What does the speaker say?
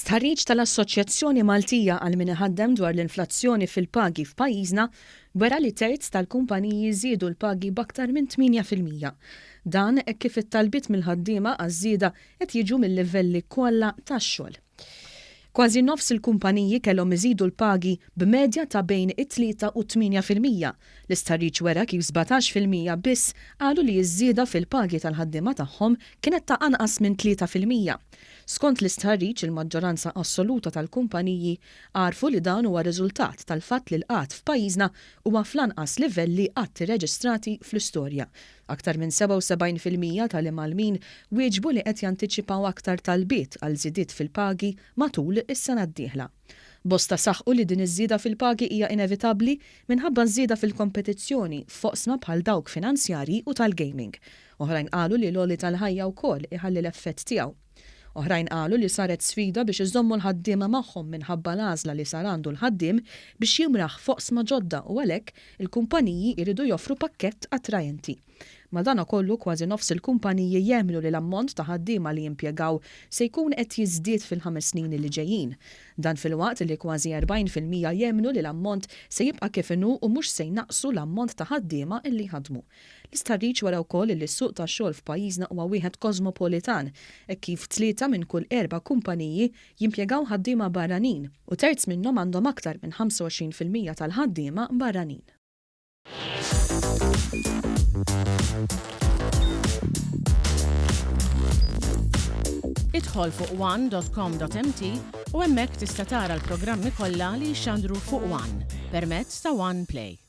L-istħarriġ tal-Assoċjazzjoni Maltija għal min iħaddem dwar l-inflazzjoni fil-pagi f'pajjiżna wera li Terz Tal-Kumpaniji żiedu l-pagi b'aktar minn 8%. Dan hekk kif it-talbiet mill-ħaddiema għaż-żieda qed jiġu mill-livelli kollha tax-xogħol. Kważi nofs il-kumpaniji kellhom iżidu l-pagi b'medja ta' bejn 3 u 8%. L-istħarriġ wera kif 17% biss qalu li ż-żieda fil-pagi tal-ħaddiema tagħhom kienet ta' anqas minn 3%. Skont l-istħarriġ il-maġġoranza assoluta tal-kumpaniji għarfu li dan huwa riżultat tal-fatt li l-qatt f'pajjiżna huwa fl-anqas livelli qatt irreġistrati fl-istorja. Aktar minn 77% tal-Minn wieġbu li qed jantiċipaw aktar talbiet għal żidiet fil-pagi matul is-sena d-dieħla. Bosta saħqu li din iż-żieda fil-pagi hija inevitabbli minħabba żieda fil-kompetizzjoni f'oqsma bħal dawk finanzjarji u tal-gaming. Oħrajn qalu li l-għoli tal-ħajja wkoll iħalli l-effett tiegħu. Oħrajn qalu li saret sfida biex iżommu l-ħaddiema magħhom minħabba l-għażla li sar għandu l-ħaddiem biex jimraħ foqsma ġodda u għalhekk il-kumpaniji jridu joffru pakkett attrajenti. Madankollu kważi nofs il-kumpaniji jemmnu li l-ammont ta' ħaddiema li jimpjegaw se jkun qed jiżdied fil-5 snin li ġejjin. Dan fil-waqt li kważi 40% jemmnu li l-ammont se jibqa' kif inhu u mhux se jnaqsu l-ammont ta' ħaddiema illi jħaddmu. L-istħarriġ wara wkoll li s-suq tax-xogħol f'pajjiżna huwa wieħed kosmopolitan, hekk kif 3 minn kull 4 kumpaniji jimpjegaw ħaddiema barranin u terz minnhom għandhom aktar minn 25% tal-ħaddiema barranin. Idħol fuq one.com.mt u hemmhekk tista' tara l-programmi kollha li jxandru fuq One permezz ta' One Play.